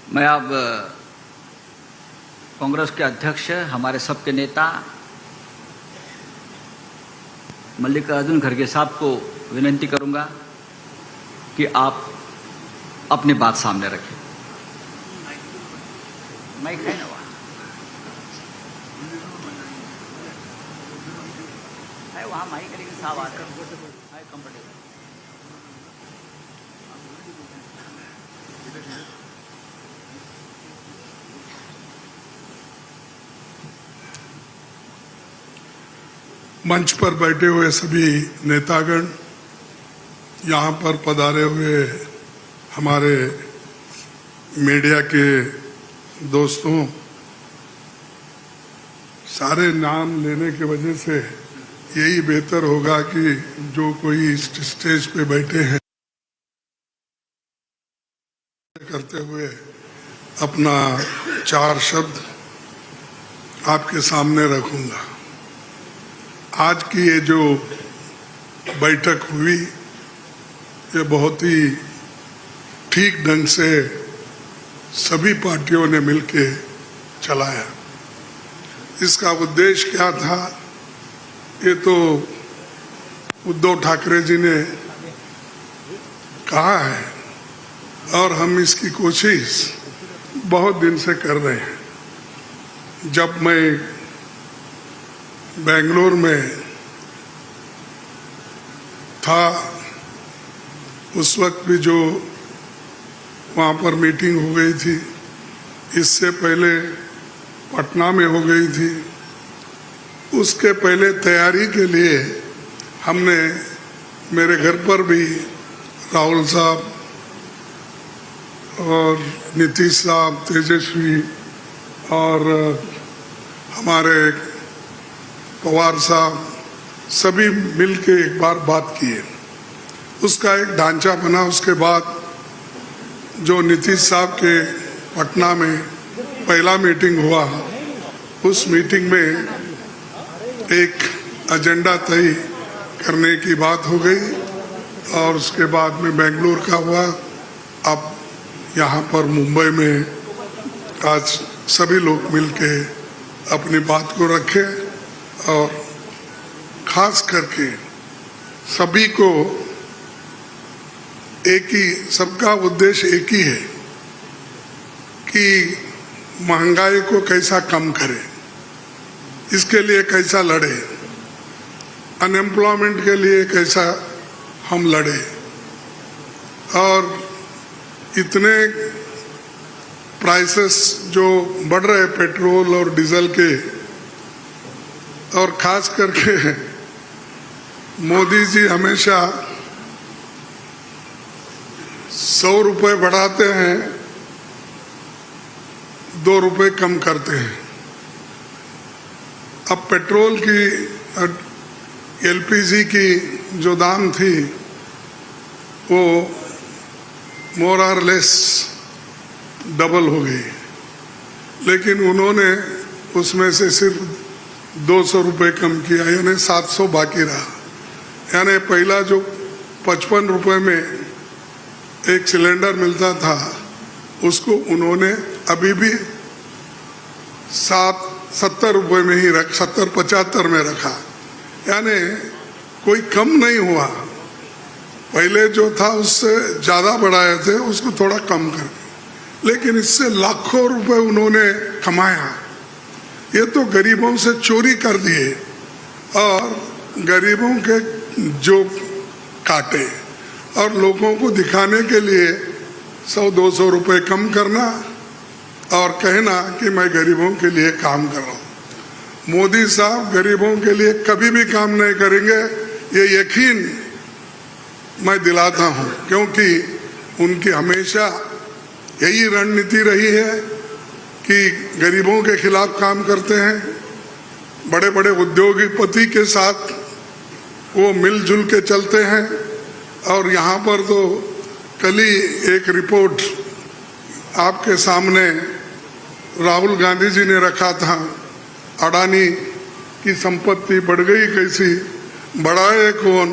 मैं अब कांग्रेस के अध्यक्ष, हमारे सबके नेता मल्लिकार्जुन खड़गे साहब को विनती करूंगा कि आप अपनी बात सामने रखें। माइक है ना वहाँ? है वहाँ माइक, लेकिन साहब आते हैं कंफर्टेबल। मंच पर बैठे हुए सभी नेतागण, यहाँ पर पधारे हुए हमारे मीडिया के दोस्तों, सारे नाम लेने की वजह से यही बेहतर होगा कि जो कोई स्टेज पे बैठे हैं करते हुए अपना 4 शब्द आपके सामने रखूंगा। आज की ये जो बैठक हुई, ये बहुत ही ठीक ढंग से सभी पार्टियों ने मिलके चलाया। इसका उद्देश्य क्या था, ये तो उद्धव ठाकरे जी ने कहा है और हम इसकी कोशिश बहुत दिन से कर रहे हैं। जब मैं बेंगलोर में था, उस वक्त भी जो वहाँ पर मीटिंग हो गई थी, इससे पहले पटना में हो गई थी। उसके पहले तैयारी के लिए हमने मेरे घर पर भी राहुल साहब और नीतीश साहब, तेजस्वी और हमारे पवार साहब सभी मिलके एक बार बात किए। उसका एक ढांचा बना। उसके बाद जो नीतीश साहब के पटना में पहला मीटिंग हुआ, उस मीटिंग में एक एजेंडा तय करने की बात हो गई और उसके बाद में बेंगलुरु का हुआ। अब यहाँ पर मुंबई में आज सभी लोग मिलके अपनी बात को रखे और खास करके सभी को एक ही, सबका उद्देश्य एक ही है कि महंगाई को कैसा कम करें, इसके लिए कैसा लड़े, अनएम्प्लॉयमेंट के लिए कैसा हम लड़े। और इतने प्राइसेस जो बढ़ रहे पेट्रोल और डीजल के, और खास करके मोदी जी हमेशा 100 रुपए बढ़ाते हैं, 2 रुपए कम करते हैं। अब पेट्रोल की, एलपीजी की जो दाम थी वो मोर और लेस डबल हो गई, लेकिन उन्होंने उसमें से सिर्फ 200 रुपये कम किया, यानी 700 बाकी रहा। यानी पहला जो 55 रुपये में एक सिलेंडर मिलता था, उसको उन्होंने अभी भी 70 रुपये में ही 70-75 में रखा। यानी कोई कम नहीं हुआ, पहले जो था उससे ज़्यादा बढ़ाए थे, उसको थोड़ा कम कर, लेकिन इससे लाखों रुपए उन्होंने कमाया। ये तो गरीबों से चोरी कर दिए और गरीबों के जो काटे, और लोगों को दिखाने के लिए 100-200 रुपए कम करना और कहना कि मैं गरीबों के लिए काम कर रहा हूँ। मोदी साहब गरीबों के लिए कभी भी काम नहीं करेंगे, ये यकीन मैं दिलाता हूँ, क्योंकि उनकी हमेशा यही रणनीति रही है कि गरीबों के खिलाफ काम करते हैं। बड़े बड़े उद्योगपति के साथ वो मिलजुल के चलते हैं। और यहाँ पर तो कल ही एक रिपोर्ट आपके सामने राहुल गांधी जी ने रखा था, अडानी की संपत्ति बढ़ गई कैसी, बढ़ाए कौन,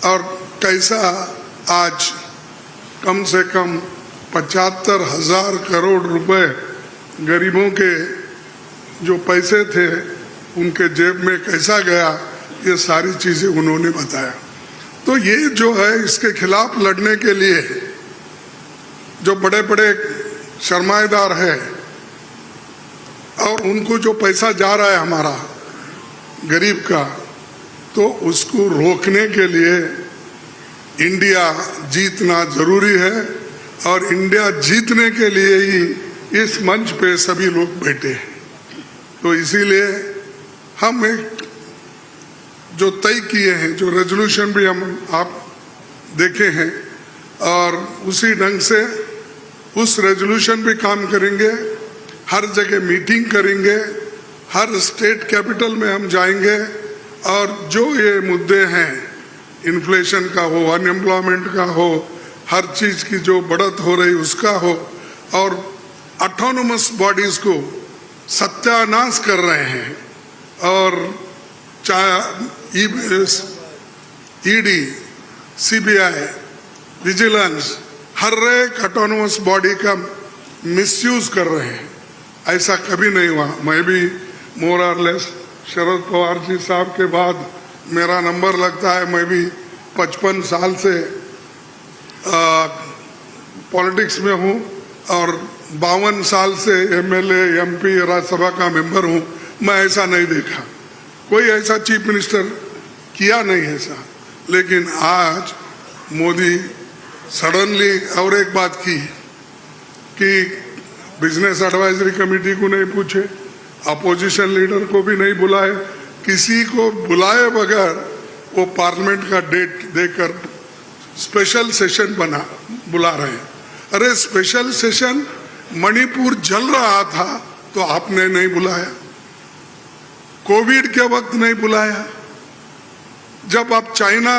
और कैसा आज कम से कम 75,000 करोड़ रुपए गरीबों के जो पैसे थे उनके जेब में कैसा गया, ये सारी चीजें उन्होंने बताया। तो ये जो है इसके खिलाफ लड़ने के लिए जो बड़े बड़े सरमाएदार है और उनको जो पैसा जा रहा है हमारा गरीब का, तो उसको रोकने के लिए इंडिया जीतना जरूरी है। और इंडिया जीतने के लिए ही इस मंच पे सभी लोग बैठे हैं। तो इसीलिए हम एक जो तय किए हैं, जो रेजोल्यूशन भी हम आप देखे हैं, और उसी ढंग से उस रेजोल्यूशन पे काम करेंगे। हर जगह मीटिंग करेंगे, हर स्टेट कैपिटल में हम जाएंगे और जो ये मुद्दे हैं, इन्फ्लेशन का हो, अनएम्प्लॉयमेंट का हो, हर चीज की जो बढ़त हो रही उसका हो, और ऑटोनोमस बॉडीज को सत्यानाश कर रहे हैं। और चाहे ईडी, सीबीआई, विजिलेंस, हर एक ऑटोनोमस बॉडी का मिसयूज कर रहे हैं। ऐसा कभी नहीं हुआ। मैं भी मोर और लेस शरद पवार जी साहब के बाद मेरा नंबर लगता है। मैं भी 55 साल से पॉलिटिक्स में हूँ और 52 साल से एमएलए, एमपी, राज्यसभा का मेंबर हूँ। मैं ऐसा नहीं देखा, कोई ऐसा चीफ मिनिस्टर किया नहीं ऐसा। लेकिन आज मोदी सडनली और एक बात की कि बिजनेस एडवाइजरी कमेटी को नहीं पूछे, अपोजिशन लीडर को भी नहीं बुलाए, किसी को बुलाए बगैर वो पार्लियामेंट का डेट देकर स्पेशल सेशन बुला रहे हैं। अरे स्पेशल सेशन, मणिपुर जल रहा था तो आपने नहीं बुलाया, कोविड के वक्त नहीं बुलाया, जब आप चाइना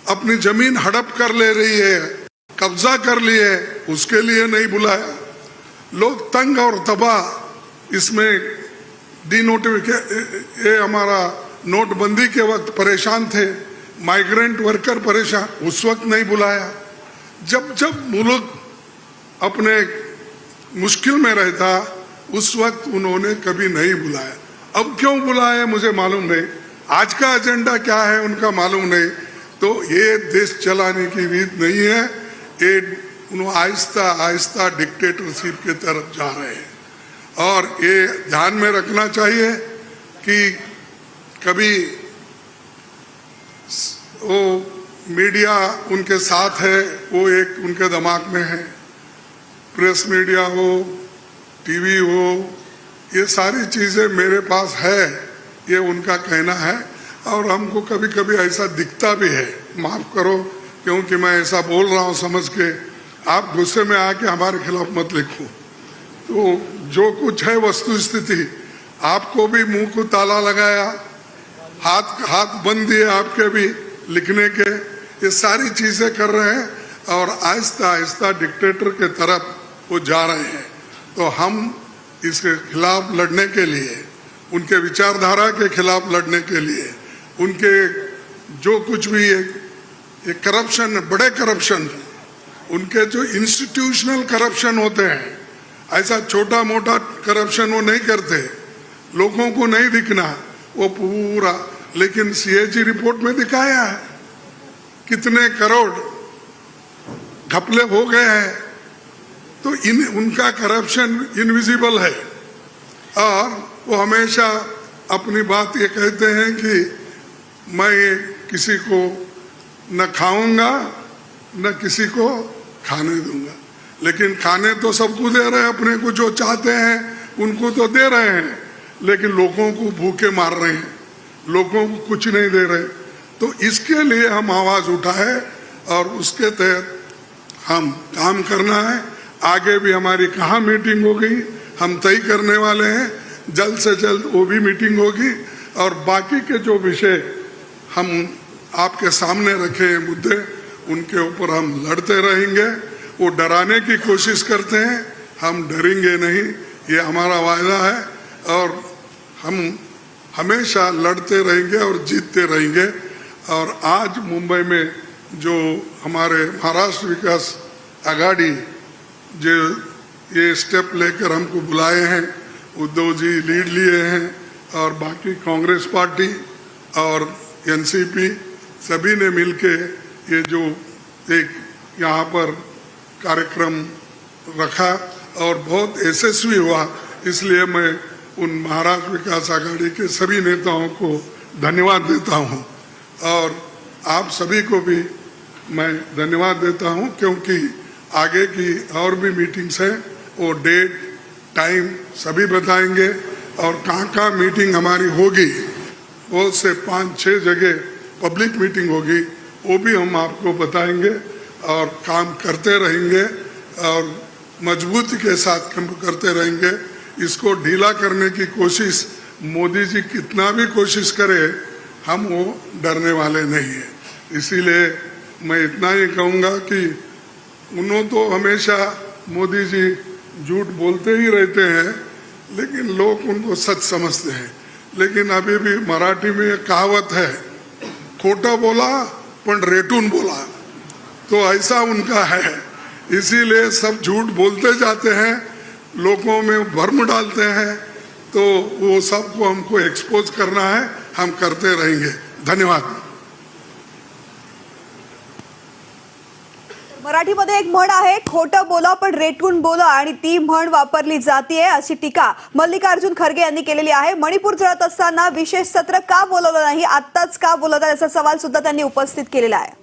अपनी जमीन हड़प कर ले रही है, कब्जा कर लिए, उसके लिए नहीं बुलाया। लोग तंग और तबाह इसमें ये हमारा नोटबंदी के वक्त परेशान थे, माइग्रेंट वर्कर परेशान, उस वक्त नहीं बुलाया। जब जब मुल्क अपने मुश्किल में रहता उस वक्त उन्होंने कभी नहीं बुलाया। अब क्यों बुलाया मुझे मालूम नहीं, आज का एजेंडा क्या है उनका मालूम नहीं। तो ये देश चलाने की रीत नहीं है, ये उन्होंने आहिस्ता आहिस्ता डिक्टेटरशिप की तरफ जा रहे हैं। और ये ध्यान में रखना चाहिए कि कभी वो मीडिया उनके साथ है, वो एक उनके दिमाग में है, प्रेस मीडिया हो, टीवी हो, ये सारी चीजें मेरे पास है, ये उनका कहना है। और हमको कभी कभी ऐसा दिखता भी है, माफ करो क्योंकि मैं ऐसा बोल रहा हूँ समझ के, आप गुस्से में आके हमारे खिलाफ मत लिखो। तो जो कुछ है वस्तु स्थिति, आपको भी मुंह को ताला लगाया, हाथ बंद दिए आपके भी लिखने के, ये सारी चीजें कर रहे हैं और आहिस्ता आहिस्ता डिक्टेटर के तरफ वो जा रहे हैं। तो हम इसके खिलाफ लड़ने के लिए, उनके विचारधारा के खिलाफ लड़ने के लिए, उनके जो कुछ भी ये करप्शन, बड़े करप्शन, उनके जो इंस्टीट्यूशनल करप्शन होते हैं, ऐसा छोटा मोटा करप्शन वो नहीं करते, लोगों को नहीं दिखना वो पूरा। लेकिन सीएजी रिपोर्ट में दिखाया है कितने करोड़ घपले हो गए हैं। तो उनका करप्शन इनविजिबल है और वो हमेशा अपनी बात ये कहते हैं कि मैं किसी को न खाऊंगा न किसी को खाने दूंगा। लेकिन खाने तो सबको दे रहे हैं, अपने को जो चाहते हैं उनको तो दे रहे हैं, लेकिन लोगों को भूखे मार रहे हैं, लोगों को कुछ नहीं दे रहे। तो इसके लिए हम आवाज उठाए और उसके तहत हम काम करना है। आगे भी हमारी कहाँ मीटिंग होगी हम तय करने वाले हैं, जल्द से जल्द वो भी मीटिंग होगी। और बाकी के जो विषय हम आपके सामने रखे मुद्दे, उनके ऊपर हम लड़ते रहेंगे। वो डराने की कोशिश करते हैं, हम डरेंगे नहीं, ये हमारा वायदा है। और हम हमेशा लड़ते रहेंगे और जीतते रहेंगे। और आज मुंबई में जो हमारे महाराष्ट्र विकास आघाड़ी जो ये स्टेप लेकर हमको बुलाए हैं, उद्धव जी लीड लिए हैं और बाकी कांग्रेस पार्टी और एनसीपी सभी ने मिलके ये जो एक यहाँ पर कार्यक्रम रखा और बहुत यशस्वी हुआ, इसलिए मैं उन महाराष्ट्र विकास आघाड़ी के सभी नेताओं को धन्यवाद देता हूँ और आप सभी को भी मैं धन्यवाद देता हूँ, क्योंकि आगे की और भी मीटिंग्स हैं, वो डेट टाइम सभी बताएंगे और कहाँ मीटिंग हमारी होगी, वो से 5-6 जगह पब्लिक मीटिंग होगी, वो भी हम आपको बताएंगे और काम करते रहेंगे और मजबूती के साथ काम करते रहेंगे। इसको ढीला करने की कोशिश मोदी जी कितना भी कोशिश करे, हम वो डरने वाले नहीं है। इसीलिए मैं इतना ही कहूँगा कि उन्होंने तो हमेशा मोदी जी झूठ बोलते ही रहते हैं, लेकिन लोग उनको सच समझते हैं। लेकिन अभी भी मराठी में एक कहावत है, खोटा बोला पण रेटून बोला, तो ऐसा उनका है। इसीलिए सब झूठ बोलते जाते हैं, लोगों में भ्रम डालते हैं, तो वो सबको हमको एक्सपोज करना है, हम करते रहेंगे। धन्यवाद। मराठीमध्ये एक म्हण आहे, खोटं बोला पण रेटून बोला, आणि ती म्हण वापरली जाते अशी टीका मल्लिकार्जुन खरगे यांनी केलेली आहे। मणिपूर जळत असताना विशेष सत्र का बोलवलं नाही, आत्ताच का बोलवतात असा सवाल सुद्धा त्यांनी उपस्थित केलेला आहे।